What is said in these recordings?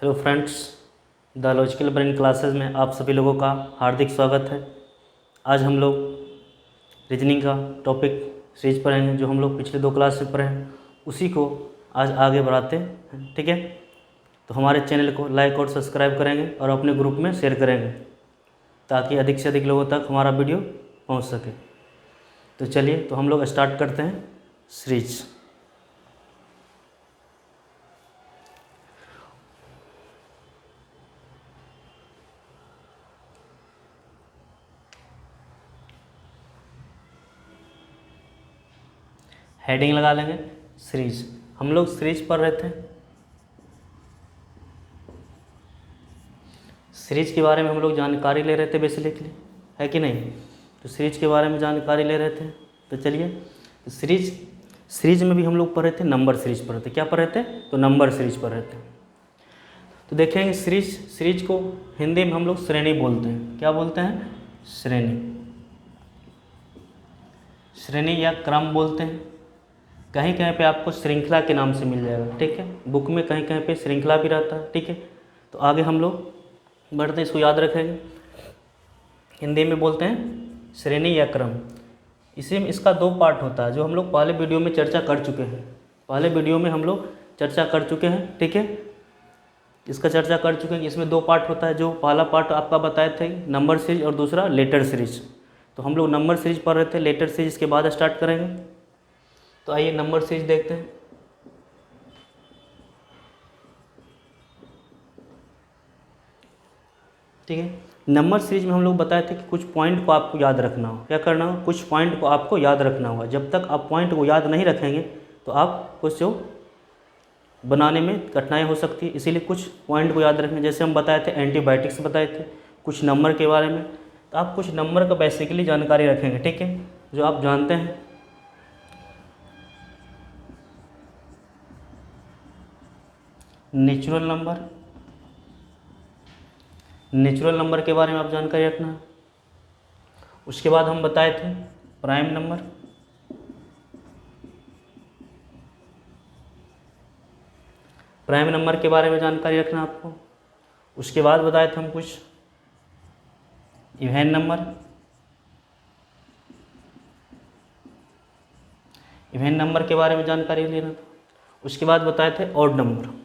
Hello friends, the logical brain classes में आप सभी लोगों का हार्दिक स्वागत है। आज हम लोग रीजनिंग का टॉपिक सीरीज पढ़ेंगे जो हम लोग पिछले 2 क्लास में पढ़े हैं, उसी को आज आगे बढ़ाते हैं। ठीक है, तो हमारे चैनल को लाइक और सब्सक्राइब करेंगे और अपने ग्रुप में शेयर करेंगे ताकि अधिक से अधिक लोगों तक हमारा वीडियो पहुंच सके। तो चलिए, तो हम लोग स्टार्ट करते हैं सीरीज। हेडिंग लगा लेंगे सीरीज। हम लोग सीरीज पढ़ रहे थे, सीरीज के बारे में हम लोग जानकारी ले रहे थे बेसिकली, है कि नहीं। तो सीरीज के बारे में जानकारी ले रहे थे। तो चलिए, तो सीरीज में भी हम लोग पढ़ रहे थे, नंबर सीरीज पढ़ रहे थे। क्या पढ़ रहे थे? तो नंबर सीरीज पढ़ रहे थे। तो देखेंगे सीरीज को हिंदी में हम लोग श्रेणी बोलते हैं। क्या बोलते हैं? श्रेणी या क्रम बोलते हैं। कहीं कहीं पे आपको श्रृंखला के नाम से मिल जाएगा। ठीक है, बुक में कहीं कहीं पे श्रृंखला भी रहता है। ठीक है, तो आगे हम लोग बढ़ते, इसको याद रखेंगे। हिंदी में बोलते हैं श्रेणी या क्रम। इसी में इसका 2 पार्ट होता है जो हम लोग पहले वीडियो में चर्चा कर चुके हैं। पहले वीडियो में हम लोग चर्चा कर चुके हैं। ठीक है, इसका चर्चा कर चुके हैं। इसमें 2 पार्ट होता है। जो पहला पार्ट आपका बताए थे नंबर सीरीज और दूसरा लेटर सीरीज। तो हम लोग नंबर सीरीज पढ़ रहे थे, लेटर सीरीज के बाद स्टार्ट करेंगे। तो आइए नंबर सीरीज देखते हैं। ठीक है, नंबर सीरीज में हम लोग बताए थे कि कुछ पॉइंट को आपको याद रखना हो। क्या करना हो? कुछ पॉइंट को आपको याद रखना होगा। जब तक आप पॉइंट को याद नहीं रखेंगे तो आप कुछ जो बनाने में कठिनाई हो सकती है। इसीलिए कुछ पॉइंट को याद रखें। जैसे हम बताए थे एंटीबायोटिक्स बताए थे, कुछ नंबर के बारे में। तो आप कुछ नंबर का बेसिकली जानकारी रखेंगे। ठीक है, जो आप जानते हैं। नेचुरल नंबर के बारे में आप जानकारी रखना। उसके बाद हम बताए थे प्राइम नंबर। प्राइम नंबर के बारे में जानकारी रखना आपको। उसके बाद बताए थे हम कुछ इवन नंबर। इवन नंबर के बारे में जानकारी लेना था। उसके बाद बताए थे ऑड नंबर।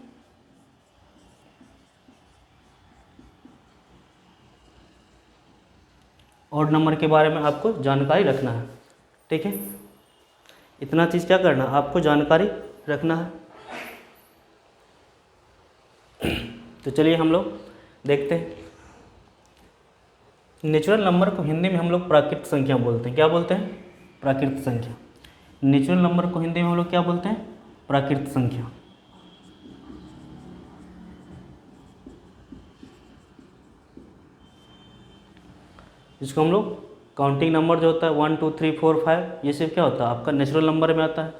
ऑड नंबर के बारे में आपको जानकारी रखना है। ठीक है, इतना चीज़ क्या करना, आपको जानकारी रखना है। तो चलिए हम लोग देखते हैं। नेचुरल नंबर को हिंदी में हम लोग प्राकृत संख्या बोलते हैं। क्या बोलते हैं? प्राकृत संख्या। नेचुरल नंबर को हिंदी में हम लोग क्या बोलते हैं? प्राकृत संख्या। जिसको हम लोग काउंटिंग नंबर जो होता है 1 2 3 4 5, ये सब क्या होता है? आपका नेचुरल नंबर में आता है।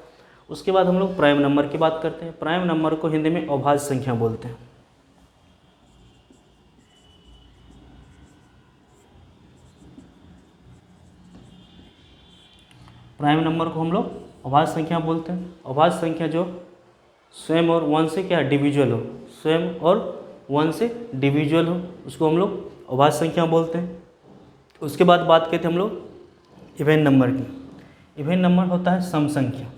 उसके बाद हम लोग प्राइम नंबर की बात करते हैं। प्राइम नंबर को हिंदी में अभाज्य संख्या बोलते हैं। प्राइम नंबर को हम लोग अभाज्य संख्या बोलते हैं। अभाज्य संख्या जो स्वयं और 1 से क्या डिविजुअल हो, स्वयं और 1 से डिविजुअल हो, उसको हम लोग अभाज्य संख्या बोलते हैं। उसके बाद बात करते हम लोग इवन नंबर की। इवन नंबर होता है सम संख्या।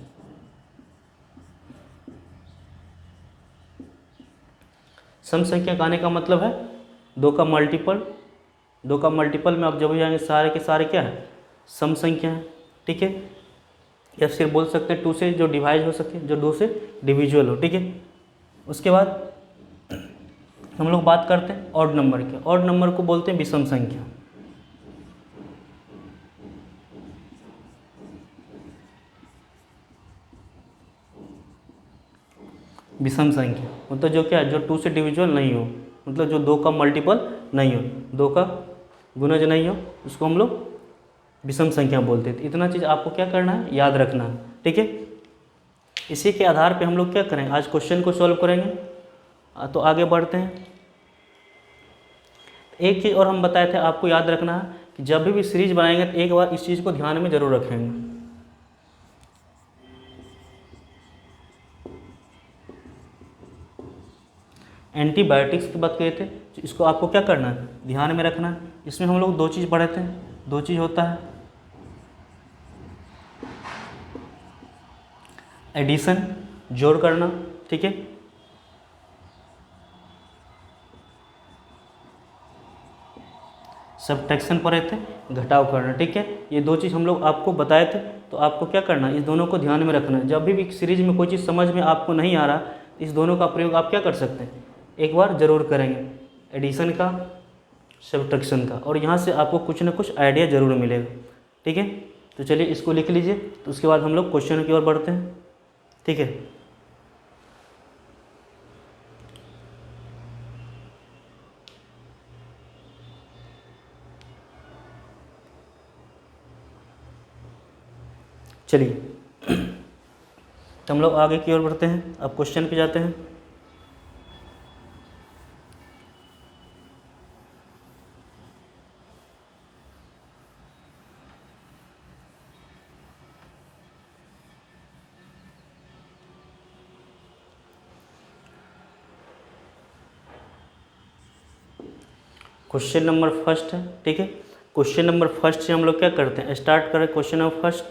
सम संख्या कहने का मतलब है 2 का मल्टीपल। 2 का मल्टीपल में आप जब भी जाएंगे सारे के सारे क्या है? सम संख्या है। ठीक है, या फिर बोल सकते हैं 2 से जो डिवाइड हो सके, जो 2 से डिविजुअल हो। ठीक है, उसके बाद हम लोग बात करते हैं ऑड नंबर की। ऑड नंबर को बोलते हैं विषम संख्या। विषम संख्या मतलब जो क्या है, जो 2 से डिविजुअल नहीं हो, मतलब जो 2 का मल्टीपल नहीं हो, 2 का गुणज नहीं हो, उसको हम लोग विषम संख्या बोलते हैं। इतना चीज़ आपको क्या करना है? याद रखना है। ठीक है, इसी के आधार पे हम लोग क्या करेंगे, आज क्वेश्चन को सॉल्व करेंगे। तो आगे बढ़ते हैं। एक चीज़ और हम बताए थे आपको याद रखना है कि जब भी सीरीज बनाएंगे तो एक बार इस चीज़ को ध्यान में जरूर रखेंगे। एंटीबायोटिक्स की बात किए थे, तो इसको आपको क्या करना है, ध्यान में रखना है। इसमें हम लोग दो चीज़ पढ़े थे, दो चीज़ होता है एडिशन, जोड़ करना, ठीक है, सब्ट्रैक्शन पढ़े थे, घटाव करना, ठीक है। ये दो चीज़ हम लोग आपको बताए थे, तो आपको क्या करना है, इस दोनों को ध्यान में रखना है। जब भी सीरीज में कोई चीज़ समझ में आपको नहीं आ रहा, इस दोनों का प्रयोग आप क्या कर सकते हैं, एक बार ज़रूर करेंगे, एडिशन का, सब्ट्रैक्शन का, और यहाँ से आपको कुछ ना कुछ आइडिया ज़रूर मिलेगा, ठीक है। तो चलिए इसको लिख लीजिए, तो उसके बाद हम लोग क्वेश्चन की ओर बढ़ते हैं, ठीक है। चलिए तो हम लोग आगे की ओर बढ़ते हैं, अब क्वेश्चन पे जाते हैं। क्वेश्चन नंबर फर्स्ट है, ठीक है। क्वेश्चन नंबर फर्स्ट से हम लोग क्या करते हैं, स्टार्ट करें question number first.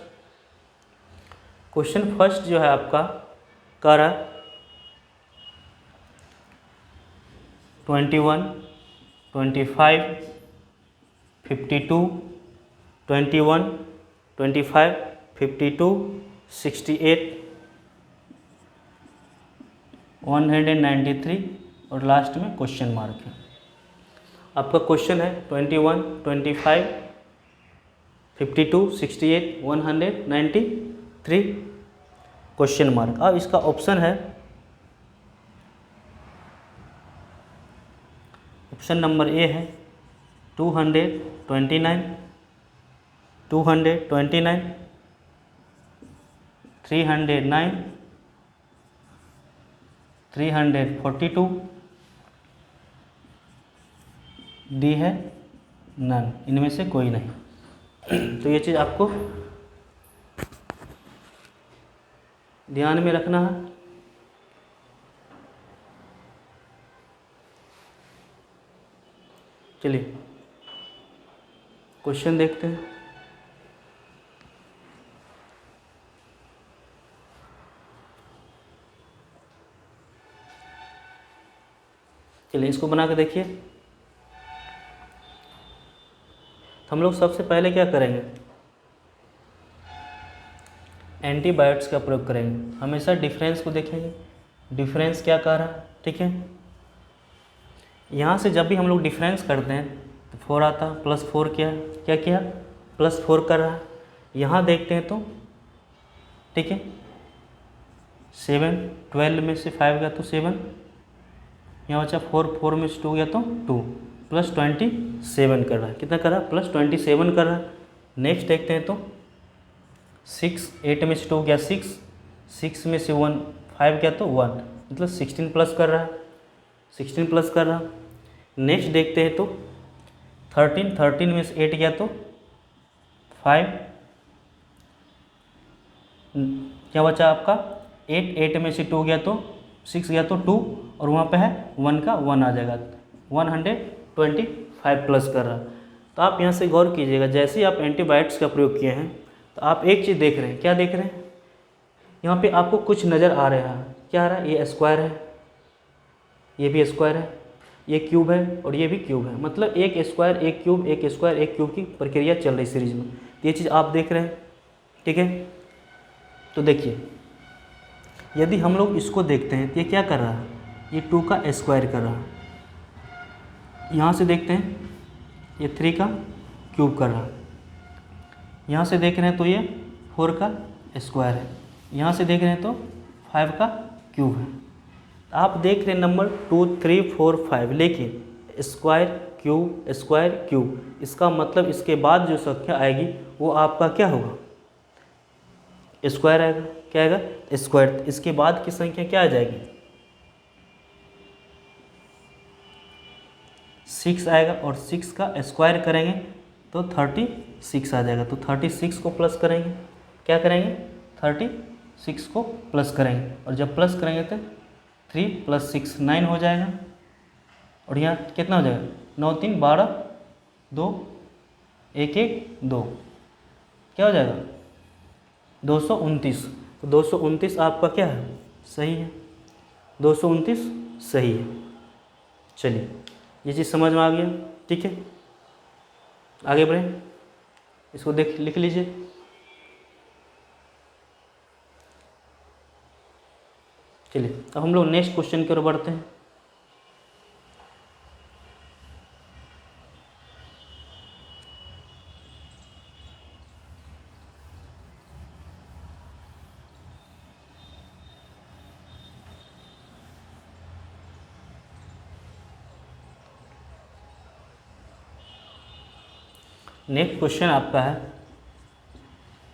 Question first जो है आपका कह रहा है 21, 25, 52, 21, 25, 52, 68, 193 और लास्ट में क्वेश्चन मार्क है। आपका क्वेश्चन है 21, 25, 52, 68, 193 क्वेश्चन मार्क। अब इसका ऑप्शन है, ऑप्शन नंबर ए है 229, 229, 309, 342, डी है नन, इनमें से कोई नहीं। तो ये चीज़ आपको ध्यान में रखना है। चलिए क्वेश्चन देखते हैं। चलिए इसको बना के देखिए। तो हम लोग सबसे पहले क्या करेंगे, एंटीबायोटिक्स का प्रयोग करेंगे। हमेशा डिफरेंस को देखेंगे, डिफरेंस क्या कह रहा है, ठीक है। यहाँ से जब भी हम लोग डिफरेंस करते हैं तो 4 आता, +4 क्या किया, +4 कर रहा है। यहाँ देखते हैं तो ठीक है 7, 12 में से 5 गया तो 7, यहाँ बचा 4, 4 में से 2 गया तो 2, +27 कर रहा है। कितना कर रहा है, +27 कर रहा है। नेक्स्ट देखते हैं तो 6, 8 में से 2 गया 6, 6 में से 1 5 गया तो 1, मतलब 16 प्लस कर रहा है, 16 प्लस कर रहा है। नेक्स्ट देखते हैं तो 13, 13 में से 8 गया तो 5, क्या बचा आपका 8, 8 में से 2 गया तो 6 गया तो 2, और वहाँ पे है 1 का 1 आ जाएगा, 125 प्लस कर रहा है। तो आप यहाँ से गौर कीजिएगा, जैसे ही आप एंटीबायोटिक्स का प्रयोग किए हैं तो आप एक चीज़ देख रहे हैं, क्या देख रहे हैं, यहाँ पे आपको कुछ नज़र आ रहा है। क्या आ रहा है, ये स्क्वायर है, ये भी स्क्वायर है, ये क्यूब है और ये भी क्यूब है, मतलब एक स्क्वायर एक क्यूब, एक स्क्वायर एक क्यूब की प्रक्रिया चल रही सीरीज में। ये चीज़ आप देख रहे हैं, ठीक है। तो देखिए यदि हम लोग इसको देखते हैं तो ये क्या कर रहा है, ये 2 का स्क्वायर कर रहा है। यहाँ से देखते हैं ये 3 का क्यूब कर रहा है। यहाँ से देख रहे हैं तो ये 4 का स्क्वायर है। यहाँ से देख रहे हैं तो 5 का क्यूब है। आप देख रहे हैं नंबर 2, 3, 4, 5, लेकिन स्क्वायर क्यूब, इसका मतलब इसके बाद जो संख्या आएगी वो आपका क्या होगा, स्क्वायर आएगा। क्या आएगा, स्क्वायर। इसके बाद की संख्या क्या आ जाएगी, 6 आएगा, और 6 का स्क्वायर करेंगे तो 36 आ जाएगा। तो 36 को प्लस करेंगे, क्या करेंगे, 36 को प्लस करेंगे, और जब प्लस करेंगे तो 3 + 6 9 हो जाएगा, और यहाँ कितना हो जाएगा, 9 3 12, 2 1 1 2, क्या हो जाएगा 229। तो 229 आपका क्या है, सही है, 229 सही है। चलिए ये चीज़ समझ में आ गया, ठीक है। आगे बढ़ें, इसको लिख लीजिए। चलिए अब हम लोग नेक्स्ट क्वेश्चन की ओर बढ़ते हैं। नेक्स्ट क्वेश्चन आपका है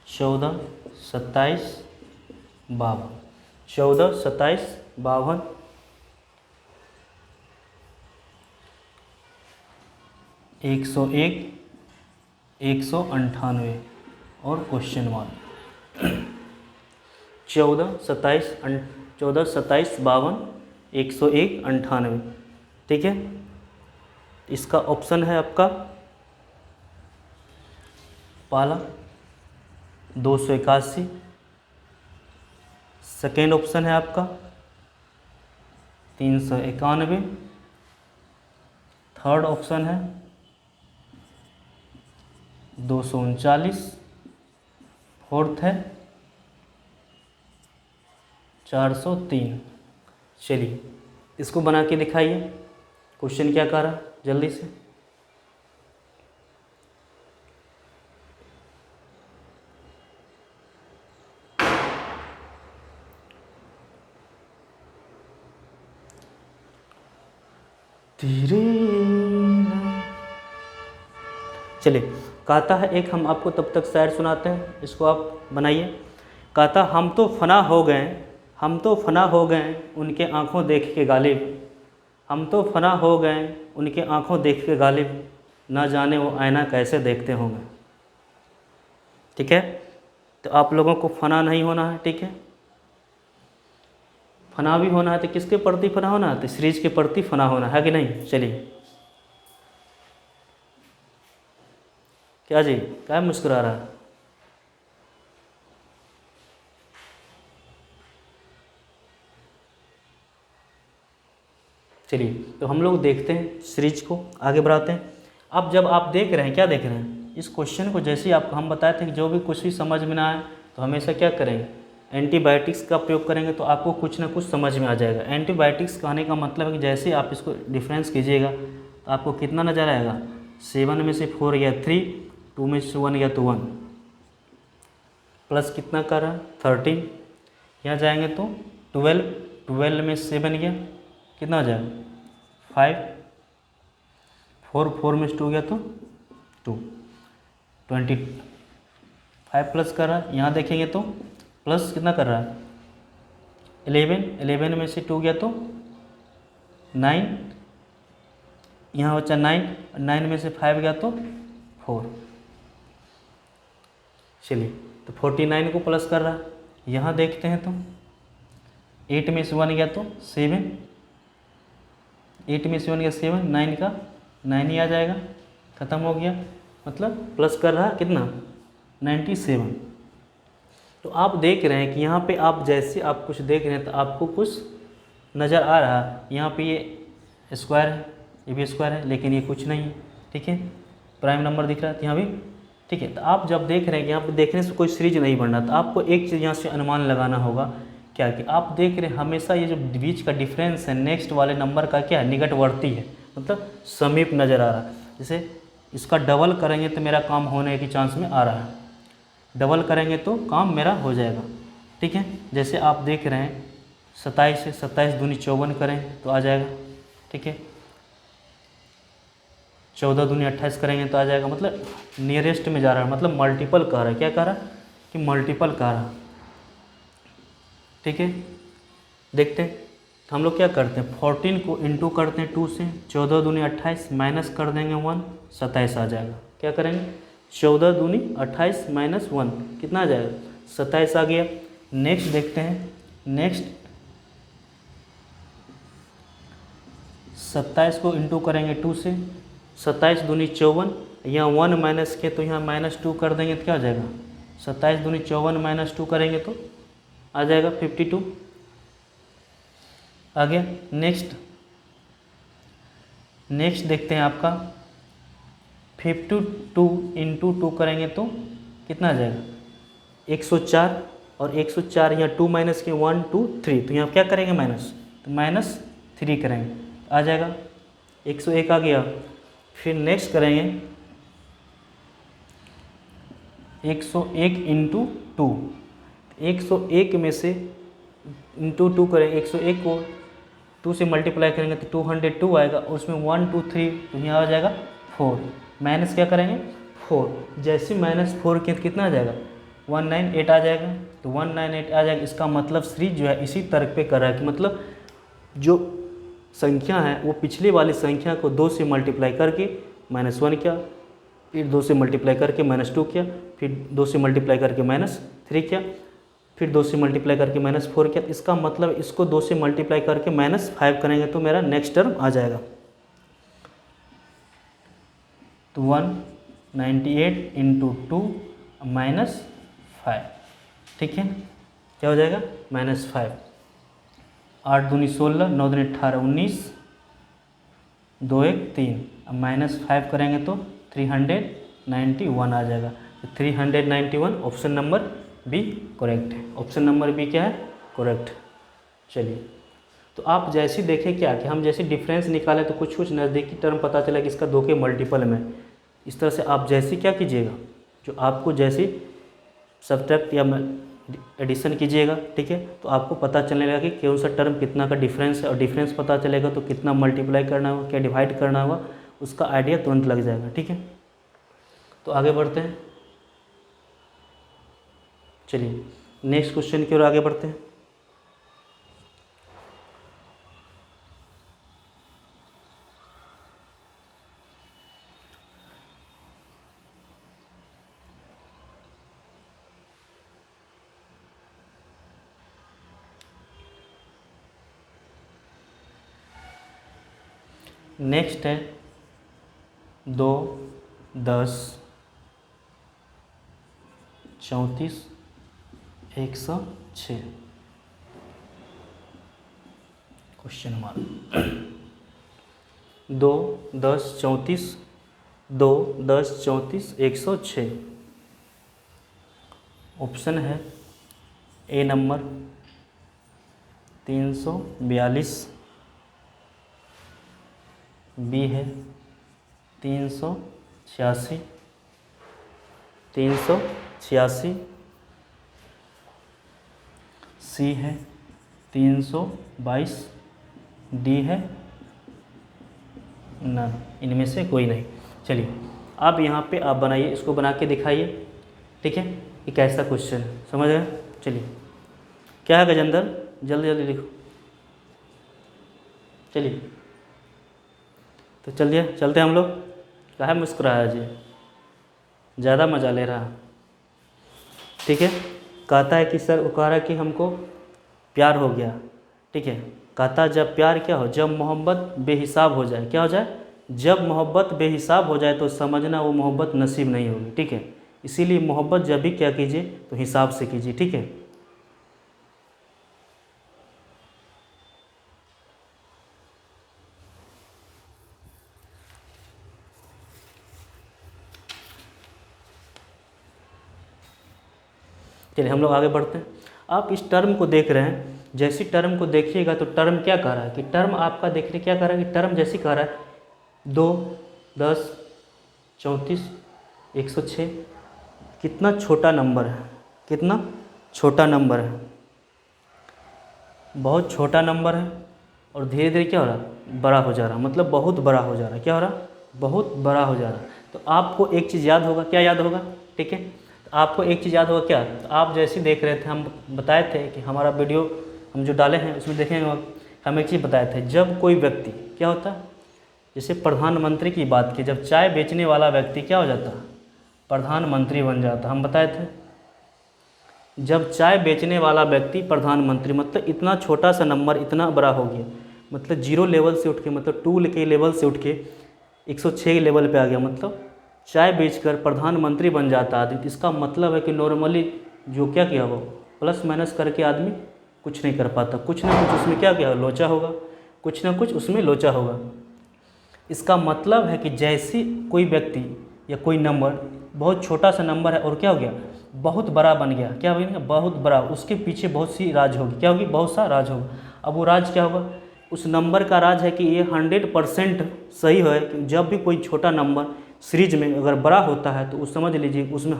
14 27 52, 14 27 52, 101 198 और क्वेश्चन मार्क। 14 27 52, 101 98, ठीक है। इसका ऑप्शन है आपका पहला 281, सेकेंड ऑप्शन है आपका 391, थर्ड ऑप्शन है 239, फोर्थ है 403। चलिए इसको बना के दिखाइए, क्वेश्चन क्या कह रहा है जल्दी से। चलिए कहता है एक, हम आपको तब तक शायर सुनाते हैं, इसको आप बनाइए। कहता हम तो फना हो गए, हम तो फना हो गए उनके आँखों देख के गालिब, हम तो फना हो गए उनके आँखों देख के गालिब, ना जाने वो आईना कैसे देखते होंगे। ठीक है, तो आप लोगों को फना नहीं होना है, ठीक है। फना भी होना है तो किसके प्रति फना होना है, तो सीरीज के प्रति फना होना है कि नहीं। चलिए क्या जी, क्या मुस्कुरा रहा है। चलिए तो हम लोग देखते हैं सीरीज को आगे बढ़ाते हैं। अब जब आप देख रहे हैं, क्या देख रहे हैं, इस क्वेश्चन को जैसे ही आपको हम बताए थे कि जो भी कुछ भी समझ में ना आए तो हमेशा क्या करेंगे, एंटीबायोटिक्स का प्रयोग करेंगे, तो आपको कुछ ना कुछ समझ में आ जाएगा। एंटीबायोटिक्स कहने का मतलब है कि जैसे ही आप इसको डिफरेंस कीजिएगा तो आपको कितना नजर आएगा, 7 में से 4 गया 3, 2 में से 1 गया तो 1, प्लस कितना कर रहा है 13, यहाँ जाएंगे तो 12, 12 में 7 गया कितना हो जाएगा 5, 4 में से 2 गया तो 2, 25 प्लस कर रहा है। यहाँ देखेंगे तो प्लस कितना कर रहा है 11, 11 में से 2 गया तो 9, यहाँ बचा 9, 9 में से 5 गया तो 4। चलिए तो 49 को प्लस कर रहा है। यहाँ देखते हैं तो 8 में से 1 गया तो 7, 8 में से 1 गया 7, 9 का 9 ही आ जाएगा, ख़त्म हो गया। मतलब प्लस कर रहा है कितना 97। तो आप देख रहे हैं कि यहाँ पे आप जैसे आप कुछ देख रहे हैं तो आपको कुछ नज़र आ रहा है। यहाँ पे ये स्क्वायर है, ये भी स्क्वायर है, लेकिन ये कुछ नहीं है, ठीक है। प्राइम नंबर दिख रहा है यहाँ भी, ठीक है। तो आप जब देख रहे हैं कि यहाँ पे देखने से कोई सीरीज नहीं बन रहा, तो आपको एक चीज़ यहाँ से अनुमान लगाना होगा, क्या कि आप देख रहे हैं हमेशा ये जो बीच का डिफरेंस है नेक्स्ट वाले नंबर का क्या है, निकटवर्ती है, मतलब समीप नज़र आ रहा है। जैसे इसका डबल करेंगे तो मेरा काम होने की चांस में आ रहा है, डबल करेंगे तो काम मेरा हो जाएगा, ठीक है। जैसे आप देख रहे हैं 27 से 27 दूनी 54 करें तो आ जाएगा, ठीक है। 14 दूनी 28 करेंगे तो आ जाएगा, मतलब नियरेस्ट में जा रहा है, मतलब मल्टीपल कह रहा है। क्या कह रहा है कि मल्टीपल कह रहा है, ठीक है। देखते हैं तो हम लोग क्या करते हैं, 14 को इंटू करते हैं 2 से, 14 दूनी 28 माइनस कर देंगे 1, 27 आ जाएगा। क्या करेंगे 14 दूनी 28 माइनस 1 कितना आ जाएगा 27 आ गया। नेक्स्ट देखते हैं, नेक्स्ट 27 को इंटू करेंगे 2 से, 27 दूनी 54, यहाँ 1 माइनस के तो यहाँ -2 कर देंगे तो क्या हो जाएगा, 27 दूनी 54 -2 करेंगे तो आ जाएगा 52। आ गया। नेक्स्ट देखते हैं आपका 52 इंटू 2 करेंगे तो कितना आ जाएगा 104, और 104 यहाँ 2 माइनस के 1 2 3, तो यहाँ क्या करेंगे माइनस, तो -3 करेंगे आ जाएगा 101 आ गया। फिर नेक्स्ट करेंगे 101 इंटू 2, 101 में से इंटू 2 करेंगे, 101 को 2 से मल्टीप्लाई करेंगे तो 202 आएगा, और उसमें 1 2 3 तो यहाँ आ जाएगा 4, माइनस क्या करेंगे 4, जैसे -4 के कितना आ जाएगा 198 आ जाएगा, तो 198 आ जाएगा। इसका मतलब सीरीज जो है इसी तर्क पे कर रहा है कि मतलब जो संख्या है वो पिछले वाली संख्या को 2 से मल्टीप्लाई करके -1 किया, फिर 2 से मल्टीप्लाई करके -2 किया, फिर 2 से मल्टीप्लाई करके -3 किया, फिर 2 से मल्टीप्लाई करके -4 किया। इसका मतलब इसको 2 से मल्टीप्लाई करके -5 करेंगे तो मेरा नेक्स्ट टर्म आ जाएगा, तो 198 इंटू 2 -5, ठीक है, क्या हो जाएगा -5। 8 दूनी 16, 9 दूनी 18 19, 2 1 3, अब -5 करेंगे तो 391 आ जाएगा, तो 391 ऑप्शन नंबर बी करेक्ट है। ऑप्शन नंबर बी क्या है, करेक्ट। चलिए, तो आप जैसे देखें क्या कि हम जैसे डिफरेंस निकालें तो कुछ नज़दीकी टर्म पता चला कि इसका 2 के मल्टीपल में, इस तरह से आप जैसे क्या कीजिएगा, जो आपको जैसे सब्ट्रैक्ट या एडिशन कीजिएगा, ठीक है, तो आपको पता चलने लगा कि कौन सा टर्म कितना का डिफरेंस है, और डिफरेंस पता चलेगा तो कितना मल्टीप्लाई करना होगा, क्या डिवाइड करना होगा, उसका आइडिया तुरंत लग जाएगा, ठीक है। तो आगे बढ़ते हैं, चलिए नेक्स्ट क्वेश्चन की ओर आगे बढ़ते हैं। नेक्स्ट है 2 10 34 106, क्वेश्चन हमारा 2 10 34 2 10 34 106। ऑप्शन है ए नंबर 342, बी है 386, 386, सी है 322, डी है नन, इनमें से कोई नहीं। चलिए अब यहाँ पे आप बनाइए, इसको बना के दिखाइए, ठीक है, ये कैसा क्वेश्चन है, समझ गए। चलिए क्या है गजेंद्र, जल्दी जल्दी लिखो, चलिए तो चलिए चलते हम लोग। काहे मुस्कुराया जी, ज़्यादा मज़ा ले रहा, ठीक है। कहता है कि सर, वो कह रहा है कि हमको प्यार हो गया, ठीक है। कहता जब प्यार क्या हो, जब मोहब्बत बेहिसाब हो जाए, क्या हो जाए, जब मोहब्बत बेहिसाब हो जाए तो समझना वो मोहब्बत नसीब नहीं होगी, ठीक है। इसीलिए मोहब्बत जब भी क्या कीजिए तो हिसाब से कीजिए, ठीक है। चलिए हम लोग आगे बढ़ते हैं। आप इस टर्म को देख रहे हैं, जैसी टर्म को देखिएगा तो टर्म क्या कह रहा है कि टर्म आपका देखिए क्या कह रहा है कि टर्म जैसी कह रहा है 2 10 34 106, कितना छोटा नंबर है, कितना छोटा नंबर है, बहुत छोटा नंबर है, और धीरे धीरे क्या हो रहा है, बड़ा हो जा रहा है, मतलब बहुत बड़ा हो जा रहा है, क्या हो रहा है, बहुत बड़ा हो जा रहा है। तो आपको एक चीज़ याद होगा, क्या याद होगा, ठीक है, आपको एक चीज़ याद होगा क्या, तो आप जैसे देख रहे थे, हम बताए थे कि हमारा वीडियो हम जो डाले हैं उसमें देखेंगे, हम एक चीज़ बताए थे, जब कोई व्यक्ति क्या होता है, जैसे प्रधानमंत्री की बात की, जब चाय बेचने वाला व्यक्ति क्या हो जाता, प्रधानमंत्री बन जाता, हम बताए थे। जब चाय बेचने वाला व्यक्ति प्रधानमंत्री, मतलब इतना छोटा सा नंबर इतना बड़ा हो गया, मतलब 0 लेवल से उठ के, मतलब 2 के लेवल से उठ के 106 लेवल पे आ गया, मतलब चाय बेचकर प्रधानमंत्री बन जाता आदमी। इसका मतलब है कि नॉर्मली जो क्या किया होगा, प्लस माइनस करके आदमी कुछ नहीं कर पाता, कुछ ना कुछ उसमें क्या किया, लोचा होगा, कुछ ना कुछ उसमें लोचा होगा। इसका मतलब है कि जैसे कोई व्यक्ति या कोई नंबर बहुत छोटा सा नंबर है और क्या हो गया, बहुत बड़ा बन गया, क्या बन गया, बहुत बड़ा, उसके पीछे बहुत सी राज होगी, क्या होगी, बहुत सा राज होगा। अब वो राज क्या होगा, उस नंबर का राज है कि ये 100% सही है कि जब भी कोई छोटा नंबर सीरीज में अगर बड़ा होता है तो उस समझ लीजिए उसमें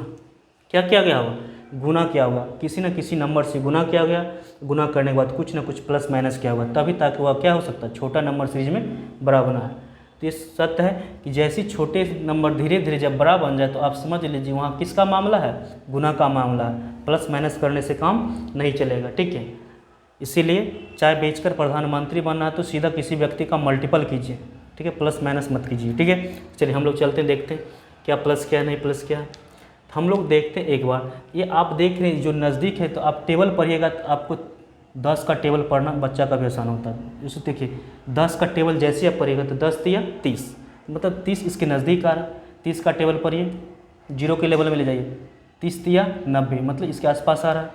क्या किया गया होगा, गुना किया होगा, किसी न किसी नंबर से गुना किया गया, गुना करने के बाद कुछ ना कुछ प्लस माइनस किया होगा, तभी ताकि वह क्या हो सकता है, छोटा नंबर सीरीज में बड़ा बना है। तो ये सत्य है कि जैसे छोटे नंबर धीरे धीरे जब बड़ा बन जाए तो आप समझ लीजिए वहाँ किसका मामला है, गुना का मामला है, प्लस माइनस करने से काम नहीं चलेगा, ठीक है। इसीलिए चाय बेचकर प्रधानमंत्री बनना है तो सीधा किसी व्यक्ति का मल्टीपल कीजिए, ठीक है, प्लस माइनस मत कीजिए, ठीक है। चलिए हम लोग चलते हैं, देखते हैं क्या प्लस क्या नहीं प्लस क्या है। हम लोग देखते हैं एक बार, ये आप देख रहे हैं जो नज़दीक है तो आप टेबल पढ़िएगा तो आपको 10 का टेबल पढ़ना बच्चा का भी आसान होता है। जैसे देखिए 10 का टेबल जैसे आप पढ़िएगा तो 10 तिया 30, मतलब 30 इसके नज़दीक आ रहा है। 30 का टेबल पढ़िए, 0 के लेवल में ले जाइए, 30 तिया 90, मतलब इसके आसपास आ रहा है।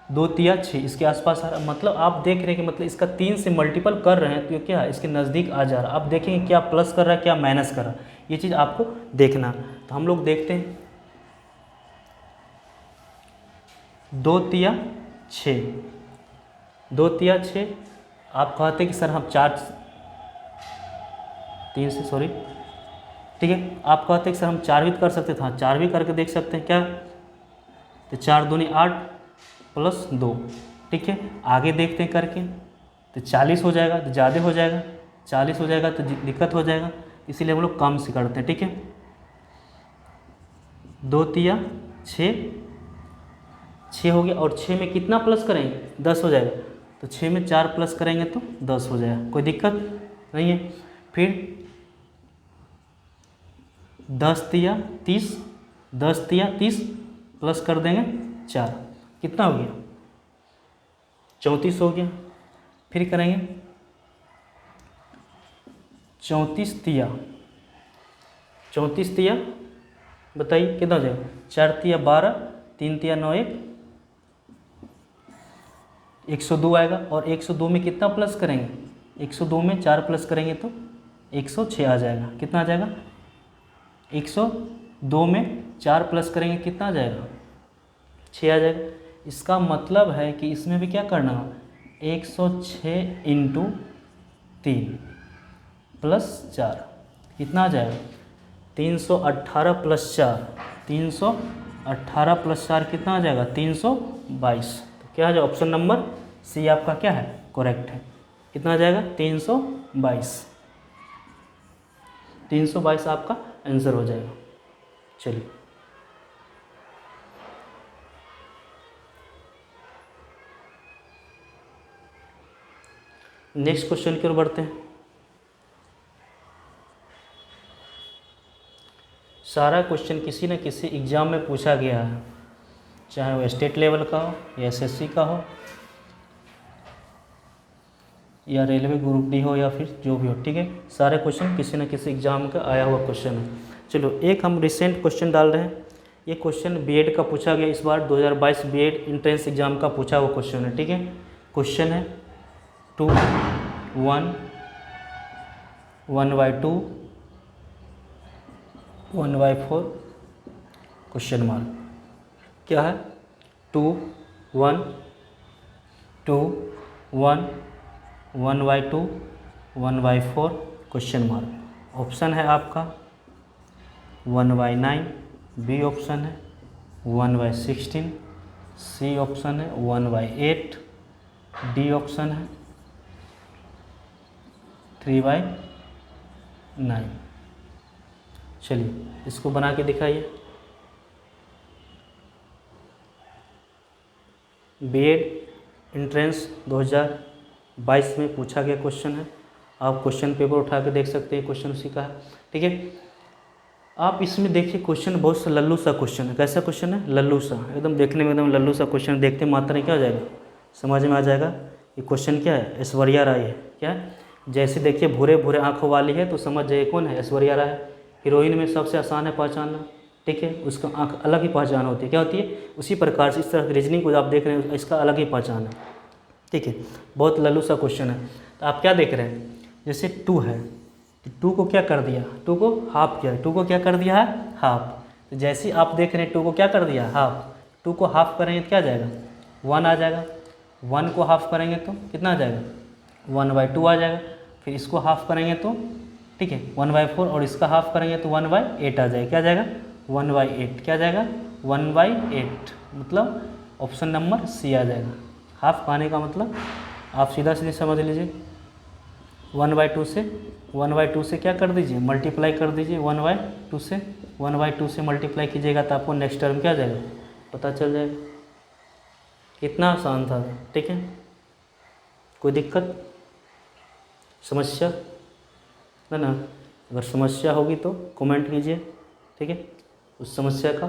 2 तिया 6 इसके आसपास आ रहा है, मतलब आप देख रहे हैं कि मतलब इसका 3 से मल्टीपल कर रहे हैं तो ये क्या है, इसके नज़दीक आ जा रहा है। आप देखेंगे क्या प्लस कर रहा है क्या माइनस कर रहा है, ये चीज़ आपको देखना। तो हम लोग देखते हैं 2 तिया 6, 2 तिया 6, आप कहते हैं कि सर हम 3 से सॉरी, ठीक है, आप कहते हैं कि सर हम 4 भी कर सकते थे, हाँ 4 भी करके देख सकते हैं, क्या तो 4 दूनी 8 प्लस 2, ठीक है। आगे देखते हैं करके तो 40 हो जाएगा, तो ज़्यादा हो जाएगा, 40 हो जाएगा तो दिक्कत हो जाएगा, इसीलिए हम लोग कम से करते हैं, ठीक है। 2 तिया 6 हो गया, और 6 में कितना प्लस करेंगे, 10 हो जाएगा, तो 6 में 4 प्लस करेंगे तो 10 हो जाएगा, कोई दिक्कत नहीं है। फिर 10 तिया 30, 10 तिया 30 प्लस कर देंगे 4, कितना हो गया, 34 हो गया। फिर करेंगे 34 तिया, 34 तिया बताइए कितना हो जाएगा, 4 तिया 12, 3 तिया 9, 102 आएगा। और 102 में कितना प्लस करेंगे, 102 में 4 प्लस करेंगे तो 106 आ जाएगा, कितना आ जाएगा, 102 में 4 प्लस करेंगे कितना आ जाएगा, 6 आ जाएगा। इसका मतलब है कि इसमें भी क्या करना है, 106 इंटू 3 प्लस 4 कितना आ जाएगा, 318 प्लस 4, 318 प्लस 4 कितना आ जाएगा, 322। तो क्या आ जाएगा, ऑप्शन नंबर सी आपका क्या है, करेक्ट है। कितना आ जाएगा, 322, 322 आपका आंसर हो जाएगा। चलिए नेक्स्ट क्वेश्चन की ओर बढ़ते हैं। सारा क्वेश्चन किसी न किसी एग्ज़ाम में पूछा गया है, चाहे वो स्टेट लेवल का हो या एसएससी का हो या रेलवे ग्रुप डी हो या फिर जो भी हो, ठीक है। सारे क्वेश्चन किसी न किसी एग्ज़ाम का आया हुआ क्वेश्चन है। चलो एक हम रिसेंट क्वेश्चन डाल रहे हैं। ये क्वेश्चन बीएड का पूछा गया, इस बार 2022 बीएड एंट्रेंस एग्ज़ाम का पूछा हुआ क्वेश्चन है, ठीक है। क्वेश्चन है 2 1 1/2 1/4 क्वेश्चन मार्क, क्या है 2 1 2 1 1/2 1/4 क्वेश्चन मार्क। ऑप्शन है आपका 1/9, बी ऑप्शन है 1/16, सी ऑप्शन है 1/8, डी ऑप्शन है 3/9। चलिए इसको बना के दिखाइए। बीएड एंट्रेंस 2022 में पूछा गया क्वेश्चन है। आप क्वेश्चन पेपर उठा के देख सकते हैं, क्वेश्चन उसी का है, ठीक है। आप इसमें देखिए क्वेश्चन बहुत सा लल्लू सा क्वेश्चन है। कैसा क्वेश्चन है, लल्लू सा, एकदम देखने में एकदम लल्लू सा क्वेश्चन। देखते मात्र नहीं क्या हो जाएगा, समझ में आ जाएगा ये क्वेश्चन क्या है, ऐश्वर्या राय है, क्या है जैसे देखिए भूरे भूरे आँखों वाली है तो समझ जाइए कौन है, ऐश्वर्या राय है। हीरोइन में सबसे आसान है पहचानना, ठीक है, उसका आँख अलग ही पहचान होती है, क्या होती है, उसी प्रकार से इस तरह की रीजनिंग को आप देख रहे हैं, इसका अलग ही पहचान है, ठीक है। बहुत लल्लू सा क्वेश्चन है। तो आप क्या देख रहे हैं, जैसे 2 है तो 2 को क्या कर दिया, 2 को हाफ किया, 2 को क्या कर दिया है, हाफ। तो जैसे ही आप देख रहे हैं 2 को क्या कर दिया, हाफ, 2 को हाफ करेंगे तो क्या आ जाएगा, 1 आ जाएगा। 1 को हाफ करेंगे तो कितना आ जाएगा, 1/2 आ जाएगा। फिर इसको हाफ करेंगे तो ठीक है 1/4, और इसका हाफ करेंगे तो 1/8 आ जाएगा, क्या आ जाएगा 1/8, क्या आ जाएगा 1/8, मतलब ऑप्शन नंबर सी आ जाएगा। हाफ पाने का मतलब आप सीधा सीधे समझ लीजिए, 1/2 से क्या कर दीजिए, मल्टीप्लाई कर दीजिए, 1/2 से 1/2 से मल्टीप्लाई कीजिएगा तो आपको नेक्स्ट टर्म क्या आ जाएगा, पता चल जाएगा। कितना आसान था, ठीक है। कोई दिक्कत, समस्या है ना, अगर समस्या होगी तो कमेंट कीजिए, ठीक है। उस समस्या का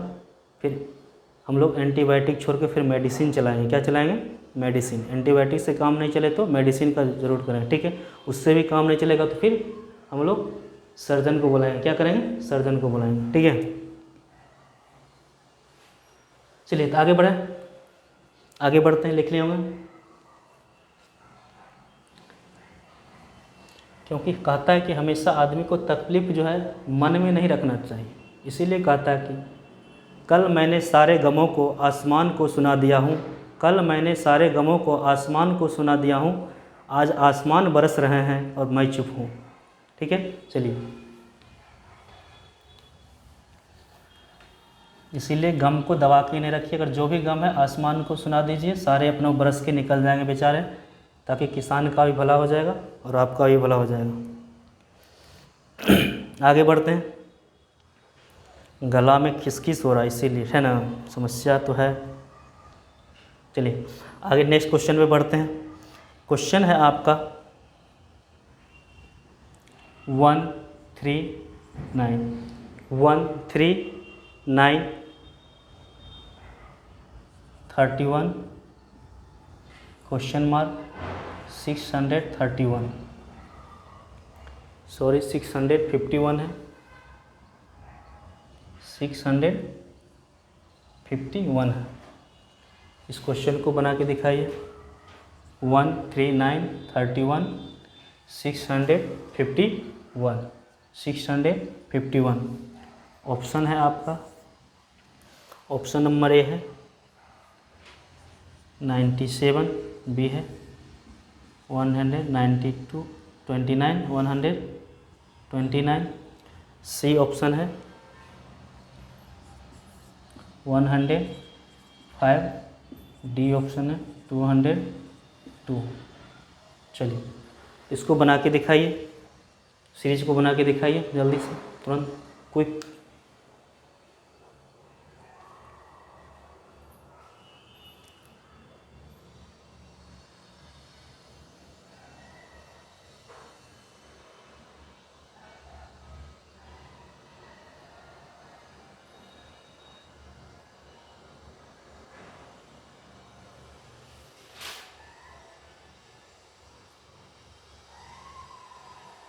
फिर हम लोग एंटीबायोटिक छोड़ के फिर मेडिसिन चलाएंगे, क्या चलाएंगे, मेडिसिन। एंटीबायोटिक से काम नहीं चले तो मेडिसिन का ज़रूर करें, ठीक है। उससे भी काम नहीं चलेगा तो फिर हम लोग सर्जन को बुलाएंगे, क्या करेंगे, सर्जन को बुलाएंगे, ठीक है। चलिए तो आगे बढ़ें, आगे बढ़ते हैं, लिख लिया होंगे। क्योंकि कहता है कि हमेशा आदमी को तकलीफ जो है मन में नहीं रखना चाहिए, इसीलिए कहता है कि कल मैंने सारे गमों को आसमान को सुना दिया हूँ, कल मैंने सारे गमों को आसमान को सुना दिया हूँ, आज आसमान बरस रहे हैं और मैं चुप हूँ, ठीक है। चलिए, इसीलिए गम को दबा के नहीं रखिए, अगर जो भी गम है आसमान को सुना दीजिए, सारे अपनों बरस के निकल जाएंगे बेचारे, ताकि किसान का भी भला हो जाएगा और आपका भी भला हो जाएगा। आगे बढ़ते हैं। गला में खिसखिस हो रहा है इसीलिए, है ना, समस्या तो है। चलिए आगे नेक्स्ट क्वेश्चन पे बढ़ते हैं। क्वेश्चन है आपका 139 31 क्वेश्चन मार्क 631, सॉरी 651 है, 651 है। इस क्वेश्चन को बना के दिखाइए। 139 31 651 ऑप्शन है आपका, ऑप्शन नंबर ए है 97, बी है 192 29 129, सी ऑप्शन है 105, डी ऑप्शन है 202। चलिए इसको बना के दिखाइए, सीरीज को बना के दिखाइए जल्दी से, तुरंत, क्विक।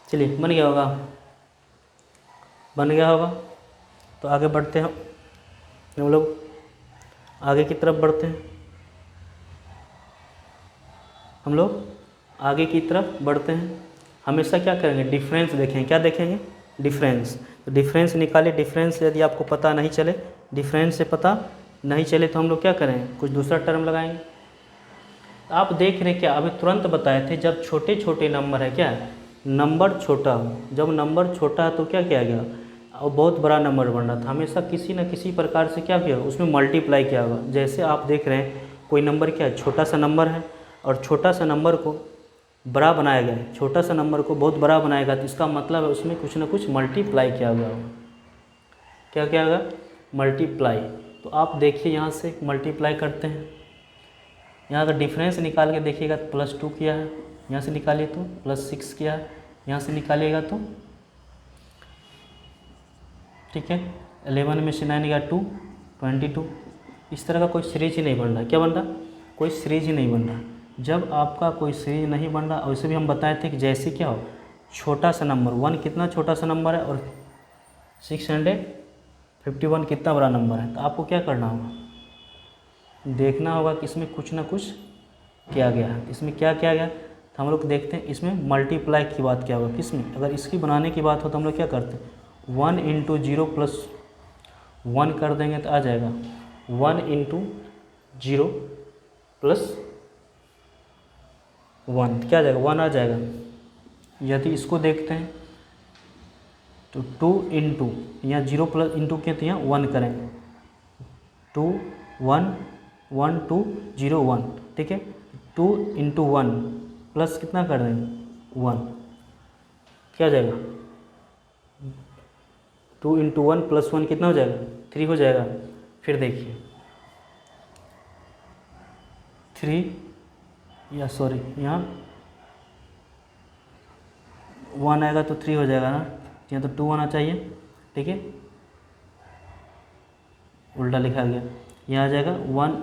चलिए बन गया होगा, बन गया होगा। तो आगे बढ़ते हैं हम लोग, आगे की तरफ बढ़ते हैं हम लोग, आगे की तरफ बढ़ते हैं। हमेशा क्या करेंगे, डिफरेंस देखेंगे, क्या देखेंगे, डिफरेंस। तो डिफरेंस निकालिए, डिफरेंस यदि आपको पता नहीं चले, डिफरेंस से पता नहीं चले तो हम लोग क्या करेंगे, कुछ दूसरा टर्म लगाएंगे। आप देख रहे क्या, अभी तुरंत बताए थे, जब छोटे छोटे नंबर है, क्या है, नंबर छोटा हो, जब नंबर छोटा है तो क्या किया गया, और बहुत बड़ा नंबर बन रहा था, हमेशा किसी न किसी प्रकार से क्या किया, उसमें मल्टीप्लाई किया होगा। जैसे आप देख रहे हैं कोई नंबर क्या है, छोटा सा नंबर है और छोटा सा नंबर को बड़ा बनाया गया है, छोटा सा नंबर को बहुत बड़ा बनाएगा तो इसका मतलब है उसमें कुछ ना कुछ मल्टीप्लाई किया गया होगा। क्या किया गया, मल्टीप्लाई। तो आप देखिए यहाँ से मल्टीप्लाई करते हैं, यहाँ का डिफरेंस निकाल के देखिएगा तो +2 किया है, यहाँ से निकालिए तो +6 किया है, यहाँ से निकालिएगा तो ठीक है 11 में से 9 गया 2 22। इस तरह का कोई सीरीज ही नहीं बन रहा, क्या बन रहा, कोई सीरीज ही नहीं बन रहा। जब आपका कोई सीरीज नहीं बन रहा, वैसे भी हम बताए थे कि जैसे क्या हो, छोटा सा नंबर 1 कितना छोटा सा नंबर है और 651 कितना बड़ा नंबर है, तो आपको क्या करना होगा, देखना होगा कि इसमें कुछ ना कुछ किया गया है। इसमें क्या किया गया, तो हम लोग देखते हैं इसमें मल्टीप्लाई की बात क्या होगा किसमें। अगर इसकी बनाने की बात हो तो हम लोग क्या करते हैं, 1 × 0 + 1 कर देंगे तो आ जाएगा 1 × 0 + 1, क्या आ जाएगा 1 आ जाएगा। यदि इसको देखते हैं तो 2 × यहाँ 0 + इंटू के तो यहाँ 1 करेंगे, 2 1 1 2 0 1, ठीक है। 2 × 1 प्लस कितना कर देंगे 1, क्या हो जाएगा 2 × 1 + 1 कितना हो जाएगा 3 हो जाएगा। फिर देखिए 3 या सॉरी यहाँ 1 आएगा तो 3 हो जाएगा ना, यहाँ तो 2 आना चाहिए, ठीक है, उल्टा लिखा गया। यहाँ आ जाएगा 1,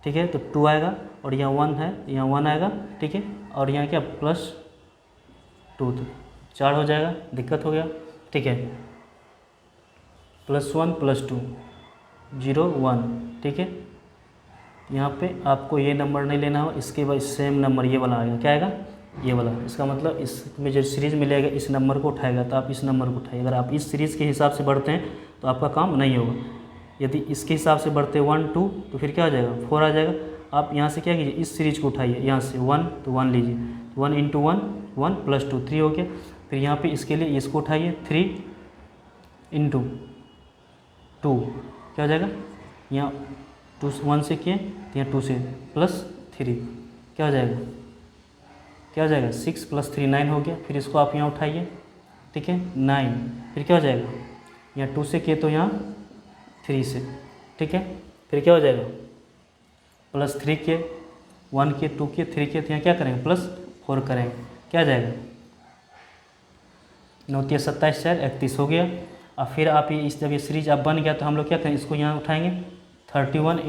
ठीक है, तो 2 आएगा और यहाँ 1 है, यहाँ 1 आएगा, ठीक है, और यहाँ क्या +2 तो 4 हो जाएगा, दिक्कत हो गया, ठीक है। +1 + 2 0 1, ठीक है। यहाँ पे आपको ये नंबर नहीं लेना हो, इसके बाद सेम नंबर ये वाला आएगा, क्या आएगा ये वाला। इसका मतलब इसमें जो सीरीज़ मिलेगा इस नंबर को उठाएगा, तो आप इस नंबर को उठाइए। अगर आप इस सीरीज़ के हिसाब से बढ़ते हैं तो आपका काम नहीं होगा। यदि इसके हिसाब से बढ़ते 1 2 तो फिर क्या हो जाएगा 4 आ जाएगा। आप यहाँ से क्या कीजिए, इस सीरीज़ को उठाइए, यहाँ से 1 तो 1 लीजिए, 1 × 1 1 + 2 3 हो गया। फिर यहाँ पे इसके लिए इसको उठाइए 3 × 2 क्या हो जाएगा, यहाँ 2 1 से किए तो यहाँ 2 से +3 क्या हो जाएगा, क्या हो जाएगा 6 + 3 9 हो गया। फिर इसको आप यहाँ उठाइए, ठीक है 9, फिर क्या हो जाएगा यहाँ 2 से किए तो यहाँ 3 से, ठीक है। फिर क्या हो जाएगा +3 के 1 के 2 के 3 के, तो यहाँ क्या करेंगे +4 करेंगे, क्या आ जाएगा 9 × 27 4 31 हो गया। और फिर आप ये इस जब ये सीरीज अब बन गया तो हम लोग क्या करेंगे, इसको यहाँ उठाएंगे 31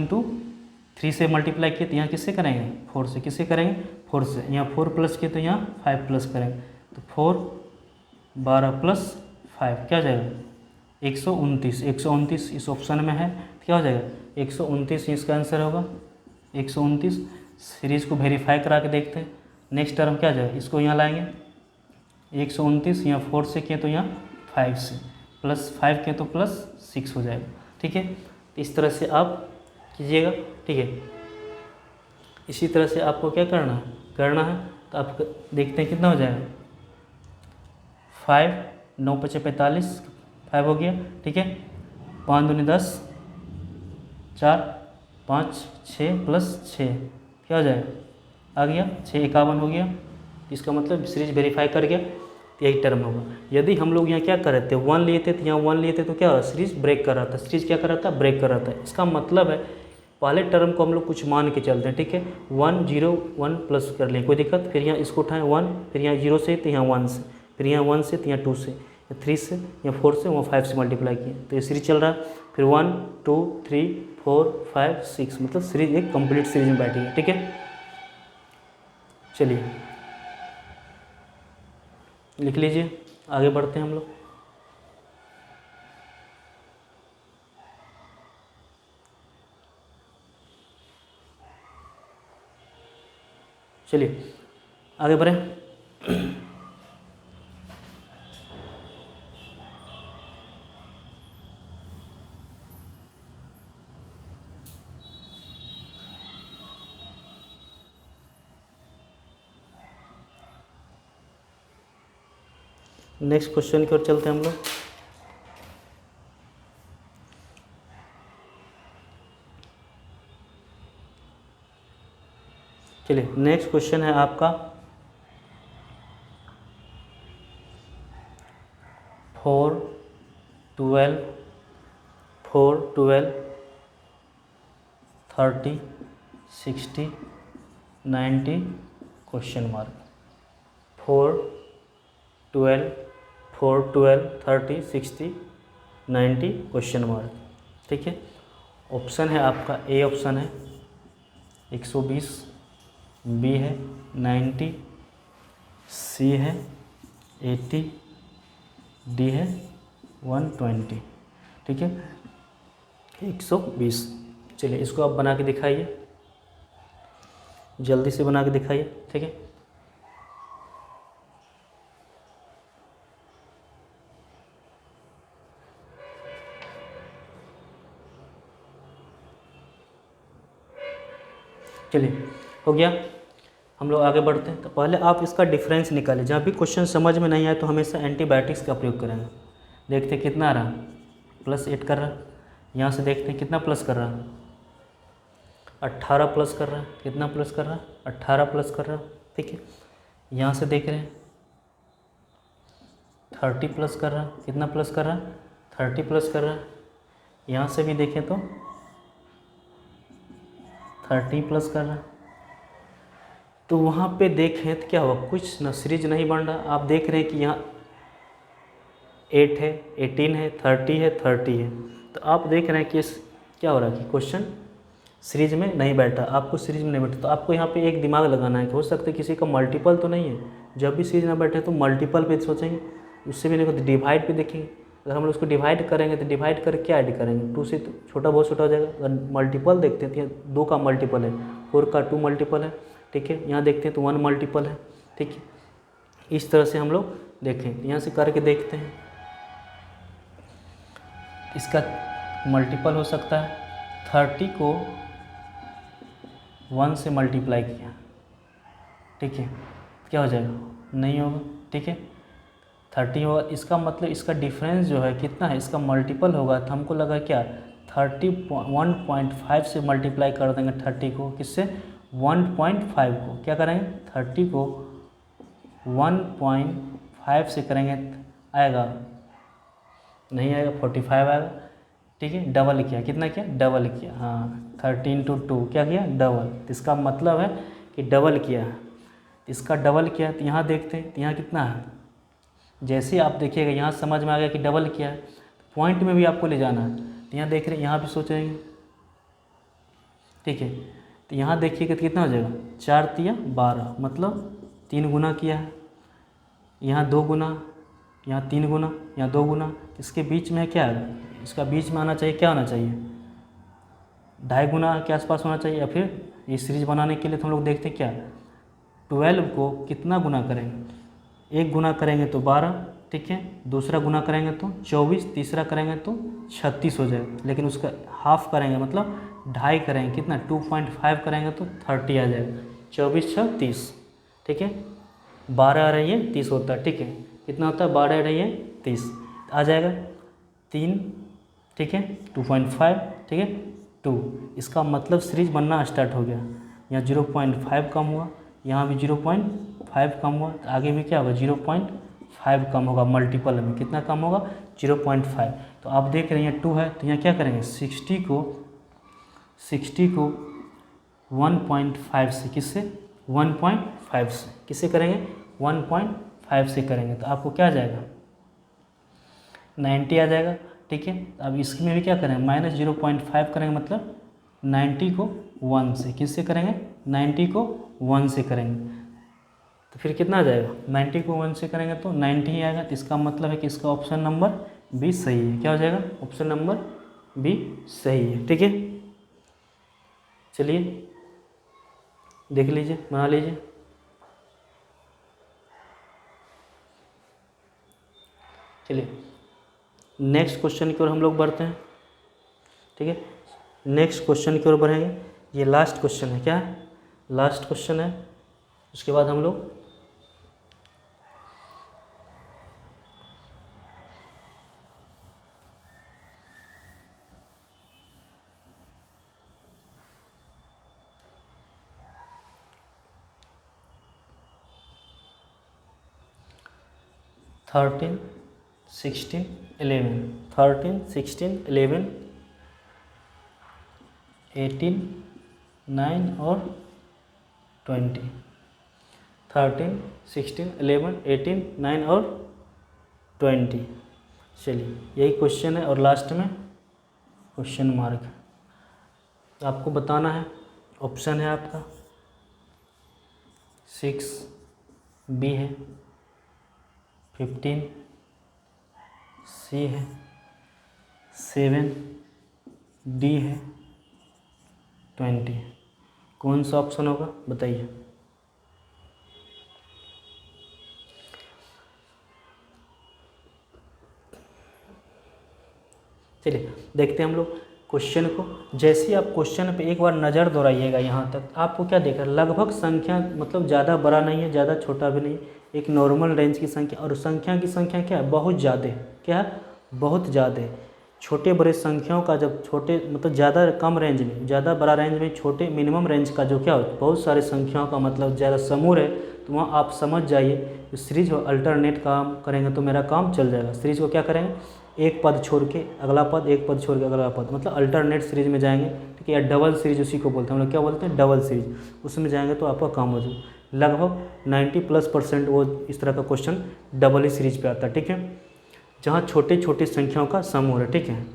× 3 से मल्टीप्लाई किए तो यहाँ किससे करेंगे 4 से, किससे करेंगे 4 से। यहाँ 4 प्लस किए तो यहाँ 5 प्लस करेंगे, तो 4 12 + 5 क्या हो जाएगा 129। 129 इस ऑप्शन में है, तो क्या हो जाएगा 129 इसका आंसर होगा 129। सीरीज़ को वेरीफाई करा के देखते हैं। नेक्स्ट टर्म क्या आ जाएगा, इसको यहाँ लाएंगे 129, यहाँ 4 से किए तो यहाँ 5 से, +5 किए तो +6 हो जाएगा, ठीक है। इस तरह से आप कीजिएगा, ठीक है। इसी तरह से आपको क्या करना है तो आप देखते हैं कितना हो जाएगा 5 9 × 5 = 45 5 हो गया, ठीक है। 5 दूनी 10 4 5 6 + 6 क्या हो जाएगा आ गया 6 51 हो गया। इसका मतलब सीरीज वेरीफाई कर गया, तो यही टर्म होगा। यदि हम लोग यहाँ क्या कर रहे थे 1 लिए थे, तो यहाँ 1 लिए थे तो क्या हो सीरीज ब्रेक कर रहा था, सीरीज क्या कर रहा था ब्रेक कर रहा था। इसका मतलब है पहले टर्म को हम लोग कुछ मान के चलते हैं, ठीक है। 1 0 1 प्लस कर लें, कोई दिक्कत। फिर यहाँ इसको उठाएं 1, फिर यहाँ 0 से तो यहाँ 1 से, फिर यहाँ 1 से तो यहाँ 2 से, 3 से, यहाँ 4 से, वहाँ 5 से मल्टीप्लाई किए, तो ये सीरीज चल रहा है। फिर 1 2 3 4 5 6 मतलब सीरीज एक कंप्लीट सीरीज में बैठी है, ठीक है। चलिए लिख लीजिए, आगे बढ़ते हैं हम लोग। चलिए आगे बढ़ें। नेक्स्ट क्वेश्चन की ओर चलते हैं हम लोग। चलिए नेक्स्ट क्वेश्चन है आपका 4 12 30 60 90 क्वेश्चन मार्क 4 12 30 60 90 क्वेश्चन मार्क, ठीक है। ऑप्शन है आपका ए ऑप्शन है 120, बी है 90, सी है 80, डी है 120। ठीक है, 120। चलिए इसको आप बना के दिखाइए, जल्दी से बना के दिखाइए। ठीक है, चलिए हो गया। हम लोग आगे बढ़ते हैं। तो पहले आप इसका डिफरेंस निकालें। जहाँ भी क्वेश्चन समझ में नहीं आए तो हमेशा एंटीबायोटिक्स का प्रयोग करेंगे। देखते हैं कितना आ रहा, +8 कर रहा। यहाँ से देखते हैं कितना प्लस कर रहा, 18 प्लस कर रहा। कितना प्लस कर रहा, 18 प्लस कर रहा। ठीक है, यहाँ से देख रहे हैं 30 प्लस कर रहा। कितना प्लस कर रहा, 30 प्लस कर रहा। यहाँ से भी देखें तो 30 प्लस कर रहा। तो वहाँ पे देखें तो क्या हुआ, कुछ न सीरीज नहीं बन रहा। आप देख रहे हैं कि यहाँ 8 है, 18 है, 30 है, 30 है। तो आप देख रहे हैं कि क्या हो रहा है कि क्वेश्चन सीरीज में नहीं बैठा। आपको सीरीज में नहीं बैठा तो आपको यहाँ पे एक दिमाग लगाना है कि हो सकता है किसी का मल्टीपल तो नहीं है। जब भी सीरीज ना बैठे तो मल्टीपल पे सोचेंगे, उससे भी नहीं तो डिवाइड पे देखेंगे। अगर हम लोग उसको डिवाइड करेंगे तो डिवाइड करके क्या ऐड करेंगे, 2 से तो छोटा बहुत छोटा हो जाएगा। अगर मल्टीपल देखते हैं तो 2 का मल्टीपल है, 4 का 2 मल्टीपल है। ठीक है, यहाँ देखते हैं तो 1 मल्टीपल है। ठीक है, इस तरह से हम लोग देखें। यहाँ से करके देखते हैं, इसका मल्टीपल हो सकता है 30 को 1 से मल्टीप्लाई किया। ठीक है, क्या हो जाएगा, नहीं होगा। ठीक है, 30 होगा। इसका मतलब इसका डिफरेंस जो है कितना है, इसका मल्टीपल होगा। तो हमको लगा क्या 1.5 से मल्टीप्लाई कर देंगे 30 को, किससे 1.5 को। क्या करेंगे 30 को 1.5 से करेंगे, आएगा नहीं आएगा, 45 आएगा। ठीक है, डबल किया, कितना किया, डबल किया। हाँ, 13 × 2 क्या किया, डबल। तो इसका मतलब है कि डबल किया है। इसका डबल किया तो यहाँ देखते हैं तो यहाँ कितना है। जैसे आप देखिएगा यहाँ समझ में आ गया कि डबल किया है, पॉइंट में भी आपको ले जाना है। तो यहाँ देख रहे हैं, यहाँ भी सोचेंगे। ठीक है, तो यहाँ देखिएगा तो कितना हो जाएगा, 4 × 12 मतलब 3 गुना किया है। यहाँ 2 गुना, यहाँ 3 गुना, यहाँ 2 गुना। इसके बीच में क्या है, इसका बीच में आना चाहिए, क्या होना चाहिए, 2.5 गुना के आसपास होना चाहिए। या फिर ये सीरीज बनाने के लिए तो हम लोग देखते हैं क्या 12 को कितना गुना करेंगे, 1 गुना करेंगे तो 12। ठीक है, दूसरा गुना करेंगे तो 24, तीसरा करेंगे तो 36 हो जाएगा। लेकिन उसका हाफ करेंगे मतलब 2.5 करेंगे, कितना 2.5 करेंगे तो 30 आ जाएगा। 24 × 6 = 30। ठीक है, 12 आ रही है 30 होता है। ठीक है, कितना होता है, 12 आ रही है 30 आ जाएगा 3। ठीक है, 2.5। ठीक है, 2। इसका मतलब सीरीज बनना स्टार्ट हो गया। यहाँ 0.5 कम हुआ, यहाँ भी 0.5 कम हुआ, तो आगे भी क्या होगा 0.5 कम होगा। मल्टीपल में कितना कम होगा, 0.5। तो आप देख रहे हैं 2 है तो यहाँ क्या करेंगे 60 को 1.5 से, किससे 1.5 से, किससे करेंगे 1.5 से करेंगे तो आपको क्या आ जाएगा 90 आ जाएगा। ठीक है, अब इसमें भी क्या करेंगे -0.5 करेंगे मतलब 90 को 1 से, किससे करेंगे 90 को 1 से करेंगे तो फिर कितना आ जाएगा 90 को 1 से करेंगे तो 90 ही आएगा। तो इसका मतलब है कि इसका ऑप्शन नंबर बी सही है। क्या हो जाएगा, ऑप्शन नंबर बी सही है। ठीक है, चलिए देख लीजिए, बना लीजिए। चलिए नेक्स्ट क्वेश्चन की ओर हम लोग बढ़ते हैं। ठीक है, नेक्स्ट क्वेश्चन की ओर बढ़ेंगे। ये लास्ट क्वेश्चन है, क्या है, लास्ट क्वेश्चन है। उसके बाद हम लोग थर्टीन 16 11 13 16 11 18 9 और 20 13 16 11 18 9 और 20। चलिए यही क्वेश्चन है और लास्ट में क्वेश्चन मार्क। तो आपको बताना है। ऑप्शन है आपका 6 बी है, 15 सी है, 7 डी है, 20। कौन सा ऑप्शन होगा बताइए। चलिए देखते हैं हम लोग क्वेश्चन को। जैसे ही आप क्वेश्चन पे एक बार नज़र दौड़ाइएगा यहाँ तक, आपको क्या देख रहा है, लगभग संख्या मतलब ज़्यादा बड़ा नहीं है, ज़्यादा छोटा भी नहीं, एक नॉर्मल रेंज की संख्या। और संख्या की संख्या क्या है, बहुत ज़्यादा है। क्या है, बहुत ज़्यादा है। छोटे बड़े संख्याओं का जब छोटे मतलब ज़्यादा कम रेंज में, ज़्यादा बड़ा रेंज में, छोटे मिनिमम रेंज का जो क्या हो, बहुत सारे संख्याओं का मतलब ज़्यादा समूह है, तो वहाँ आप समझ जाइए तो सीरीज अल्टरनेट काम करेंगे तो मेरा काम चल जाएगा। सीरीज को क्या करेंगे, एक पद छोड़ के अगला पद, एक पद छोड़ के अगला पद, मतलब अल्टरनेट सीरीज में जाएंगे। ठीक है, या डबल सीरीज उसी को बोलते हैं हम लोग, क्या बोलते हैं, डबल सीरीज। उसमें जाएंगे तो आपका काम हो जाए। लगभग 90+% वो इस तरह का क्वेश्चन डबल ही सीरीज पे आता है। ठीक है, जहाँ छोटे छोटे संख्याओं का समूह है। ठीक है,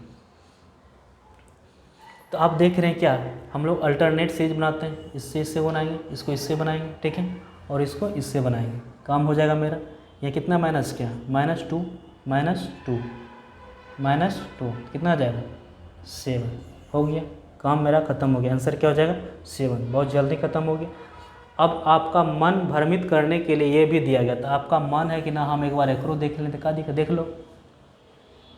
तो आप देख रहे हैं क्या, हम लोग अल्टरनेट सीरीज बनाते हैं, इससे इससे बनाएंगे, इसको इससे बनाएंगे। ठीक है, और इसको इससे बनाएंगे, काम हो जाएगा मेरा। ये कितना माइनस क्या, -2 -2 कितना आ जाएगा, 7 हो गया, काम मेरा ख़त्म हो गया। आंसर क्या हो जाएगा, 7। बहुत जल्दी ख़त्म हो गया। अब आपका मन भ्रमित करने के लिए ये भी दिया गया था, आपका मन है कि ना हम एक बार एकरो देख लें, तो का दिखा, देख लो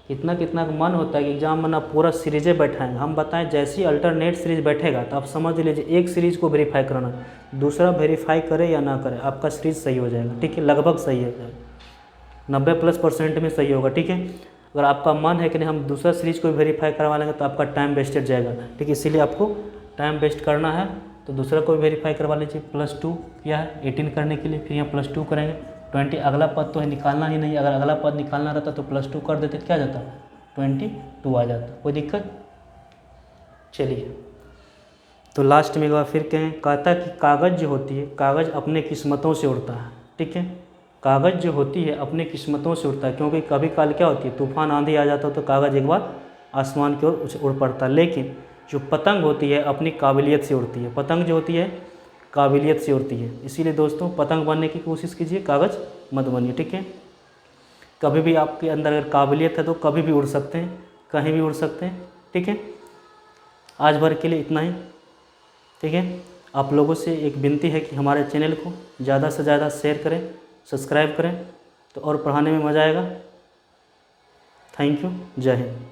कितना कितना का मन होता है कि एग्जाम में ना पूरा सीरीजें बैठाएंगे। हम बताएं जैसे ही अल्टरनेट सीरीज बैठेगा तो आप समझ लीजिए एक सीरीज को वेरीफाई कराना, दूसरा वेरीफाई करे या ना करे, आपका सीरीज सही हो जाएगा। ठीक है, लगभग सही हो जाएगा, 90+% में सही होगा। ठीक है, अगर आपका मन है कि नहीं हम दूसरा सीरीज को वेरीफाई करवा लेंगे तो आपका टाइम वेस्टेड जाएगा। ठीक है, इसीलिए आपको टाइम वेस्ट करना है तो दूसरा को वेरीफाई करवा लीजिए। +2 क्या है, 18 करने के लिए, फिर यहाँ +2 करेंगे 20। अगला पद तो है निकालना ही नहीं, अगर अगला पद निकालना रहता तो +2 कर देते, क्या जाता 22 आ जाता, कोई दिक्कत। चलिए तो लास्ट में एक बार फिर कहें, कहता कि कागज़ जो होती है, कागज़ अपने किस्मतों से उड़ता है। ठीक है, कागज़ जो होती है अपने किस्मतों से उड़ता है, क्योंकि कभी काल क्या होती है, तूफान आंधी आ जाता है तो कागज़ एक बार आसमान की ओर उड़ पड़ता है। लेकिन जो पतंग होती है अपनी काबिलियत से उड़ती है, पतंग जो होती है काबिलियत से उड़ती है। इसीलिए दोस्तों पतंग बनने की कोशिश कीजिए, कागज़ मत बनिए। ठीक है, कभी भी आपके अंदर अगर काबिलियत है तो कभी भी उड़ सकते हैं, कहीं भी उड़ सकते हैं। ठीक है, आज भर के लिए इतना ही। ठीक है, आप लोगों से एक विनती है कि हमारे चैनल को ज़्यादा से ज़्यादा शेयर करें, सब्सक्राइब करें, तो और पढ़ाने में मज़ा आएगा। थैंक यू, जय हिंद।